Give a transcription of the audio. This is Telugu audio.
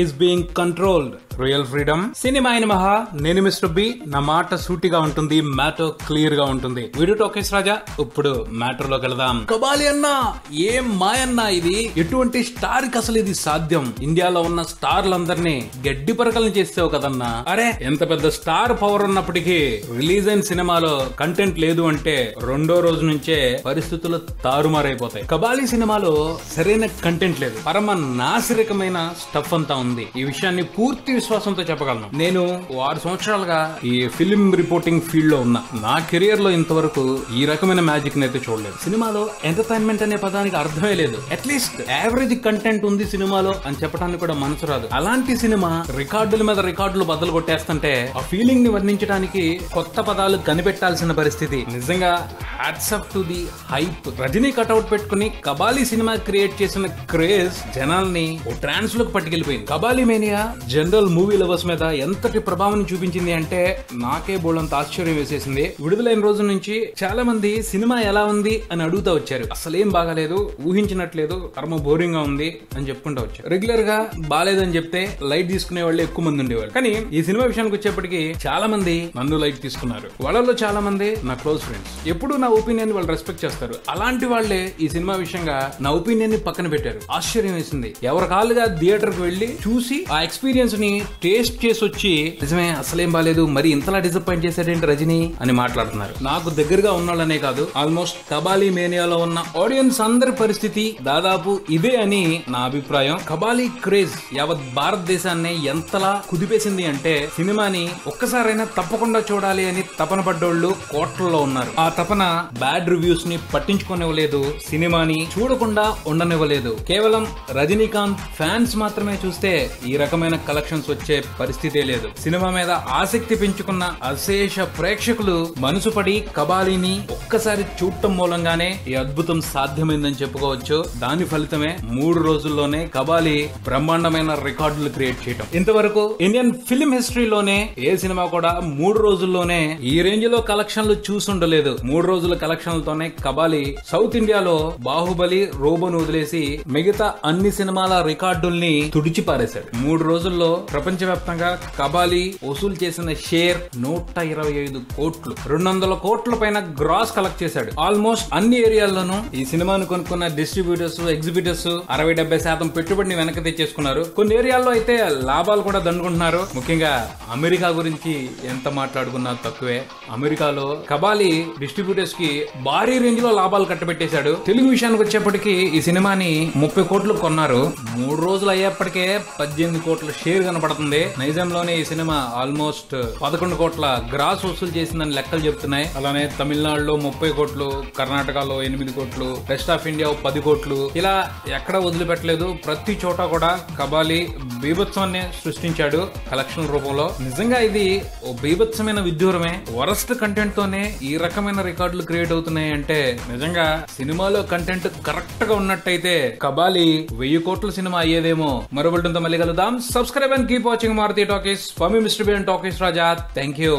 is being controlled. Real freedom cinema అయిన మహా నేను మిస్టర్ బి. నా మాట సూటిగా ఉంటుంది, మ్యాటర్ క్లియర్ గా ఉంటుంది. వీడియో టోకేష్ రాజా. ఇప్పుడు మ్యాటర్ లోకి వెళదాం. కబాలి అన్నా ఏం మాయన్నా ఇది? ఎటువంటి స్టార్ కి అసలు ఇది సాధ్యం? ఇండియాలో ఉన్న స్టార్లందరినీ గడ్డి పరకలను చేసావు కదన్నా. అరే ఎంత పెద్ద స్టార్ పవర్ ఉన్నప్పటికీ రిలీజ్ అయిన సినిమాలో కంటెంట్ లేదు అంటే రెండో రోజు నుంచే పరిస్థితులు తారుమారైపోతాయి. కబాలి సినిమాలో సరైన కంటెంట్ లేదు, పరమ నాసిరకమైన స్టఫ్ అంతా ఉంది. ఈ విషయాన్ని పూర్తి విశ్వాసంతో చెప్పగలను. నేను 6 సంవత్సరాలుగా ఈ ఫిలిం రిపోర్టింగ్ ఫీల్డ్ లో ఉన్నా. నా కెరియర్ లో ఇంతవరకు ఈ రకమైన మ్యాజిక్ అయితే చూడలేదు. సినిమాలో ఎంటర్టైన్మెంట్ అనే పదానికి అర్థమే లేదు. అట్లీస్ట్ యావరేజ్ కంటెంట్ ఉంది సినిమాలో అని చెప్పడానికి కూడా మనసు రాదు. అలాంటి సినిమా రికార్డుల మీద రికార్డులు బద్దలు కొట్టేస్తుంటే ఆ ఫీలింగ్ ని వర్ణించడానికి కొత్త పదాలు కనిపెట్టాల్సిన పరిస్థితి. నిజంగా hats off to the hype. Rajini cutout పెట్టుకుని కబాలి సినిమా క్రియేట్ చేసిన క్రేజ్ జనాల్ని ఓ ట్రాన్స్ లోకి పట్టుకెళ్లిపోయింది. Kabali mania general movie lovers మీద ఎంతటి ప్రభావం చూపించింది అంటే నాకే బోల్డంత ఆశ్చర్యం వేసేసింది. విడుదలైన రోజు నుంచి చాలా మంది సినిమా ఎలా ఉంది అని అడుగుతా వచ్చారు. అసలేం బాగాలేదు, ఊహించినట్లేదు, కర్మ బోరింగ్ గా ఉంది అని చెప్పుకుంటూ వచ్చారు. రెగ్యులర్ గా బాలేదని చెప్తే లైట్ తీసుకునే వాళ్ళు ఎక్కువ మంది ఉండేవాళ్ళు. కానీ ఈ సినిమా విషయానికి వచ్చేప్పటికి చాలా మంది నన్ను లైట్ తీసుకున్నారు. వాళ్ళలో చాలా మంది నా క్లోజ్ ఫ్రెండ్స్. ఎప్పుడు నా ఒపీనియన్ వాళ్ళు రెస్పెక్ట్ చేస్తారు. అలాంటి వాళ్లే ఈ సినిమా విషయంగా నా ఒపీనియన్ ని పక్కన పెట్టారు. ఆశ్చర్యం వేసింది. ఎవరి కాళ్ళుగా థియేటర్ కి వెళ్లి చూసి ఆ ఎక్స్పీరియన్స్ ని టేస్ట్ చేసి వచ్చి నిజమే అసలేం బాలేదు, మరి ఇంతలా డిసప్పాయింట్ చేశాడేంటి రజనీ అని మాట్లాడుతున్నారు. నాకు దగ్గరగా ఉన్నాళ్ళనే కాదు, ఆల్మోస్ట్ కబాలి మేనియాలో ఉన్న ఆడియన్స్ అందరి పరిస్థితి దాదాపు ఇదే అని నా అభిప్రాయం. కబాలి క్రేజ్ యావత్ భారతదేశాన్ని ఎంతలా కుదిపేసింది అంటే సినిమాని ఒక్కసారైనా తప్పకుండా చూడాలి అని తపన పడ్డోళ్లు కోట్లలో ఉన్నారు. ఆ తపన బ్యాడ్ రివ్యూస్ ని పట్టించుకోనివ్వలేదు, సినిమాని చూడకుండా ఉండనివ్వలేదు. కేవలం రజనీకాంత్ ఫ్యాన్స్ మాత్రమే చూస్తే ఈ రకమైన కలెక్షన్స్ వచ్చే పరిస్థితే లేదు. సినిమా మీద ఆసక్తి పెంచుకున్న అశేష ప్రేక్షకులు మనసు పడి కబాలిని ఒక్కసారి చూడటం మూలంగానే ఈ అద్భుతం సాధ్యమైందని చెప్పుకోవచ్చు. దాని ఫలితమే 3 రోజుల్లోనే కబాలి బ్రహ్మాండమైన రికార్డులు క్రియేట్ చేయడం. ఇంతవరకు ఇండియన్ ఫిల్మ్ హిస్టరీలోనే ఏ సినిమా కూడా 3 రోజుల్లోనే ఈ రేంజ్ లో కలెక్షన్లు చూసుండలేదు. 3 రోజుల కలెక్షన్లతోనే కబాలి సౌత్ ఇండియాలో బాహుబలి, రోబోను వదిలేసి మిగతా అన్ని సినిమాల రికార్డుల్ని తుడిచి పారేశాడు. 3 రోజుల్లో ప్రపంచవ్యాప్తంగా కబాలి వసూలు చేసిన షేర్ 125 కోట్లు, 200 కోట్ల పైన గ్రాస్ కలెక్ట్ చేశాడు. ఆల్మోస్ట్ అన్ని ఏరియాల్లోనూ ఈ సినిమాను కొనుక్కున్న డిస్ట్రిబ్యూటర్స్, ఎగ్జిబిటర్స్ 60-70% పెట్టుబడిని వెనక్కి తెచ్చేసుకున్నారు. కొన్ని ఏరియాల్లో అయితే లాభాలు కూడా దండుకుంటున్నారు. ముఖ్యంగా అమెరికా గురించి ఎంత మాట్లాడుకున్నా తక్కువే. అమెరికాలో కబాలి డిస్ట్రిబ్యూటర్స్ కి భారీ రేంజ్ లో లాభాలు కట్టబెట్టేశాడు. తెలుగు విషయానికి వచ్చేప్పటికి ఈ సినిమాని 30 కోట్లు కొన్నారు. 3 రోజులు అయ్యేప్పటికే 18 కోట్ల షేర్ కనపడుతుంది. నైజాంలోనే ఈ సినిమా ఆల్మోస్ట్ 11 కోట్ల గ్రాస్ వసూలు చేసిందని లెక్కలు చెప్తున్నాయి. అలానే తమిళనాడులో 30 కోట్లు, కర్ణాటకలో 8 కోట్లు, వెస్ట్ ఆఫ్ ఇండియా 10 కోట్లు, ఇలా ఎక్కడ వదిలిపెట్టలేదు. ప్రతి చోట కూడా కబాలి బీభత్సాన్ని సృష్టించాడు కలెక్షన్ రూపంలో. నిజంగా ఇది ఓ బీభత్సమైన విడ్డూరమే. వరస్ట్ కంటెంట్ తోనే ఈ రకమైన రికార్డులు క్రియేట్ అవుతున్నాయి అంటే నిజంగా సినిమాలో కంటెంట్ కరెక్ట్ గా ఉన్నట్టయితే కబాలి 1000 కోట్ల సినిమా అయ్యేదేమో. మరో బులెటిన్తో మళ్ళీ కలుద్దాం. Subscribe and keep watching Maruti talkies. For me Mister B and talkies Raja. Thank you.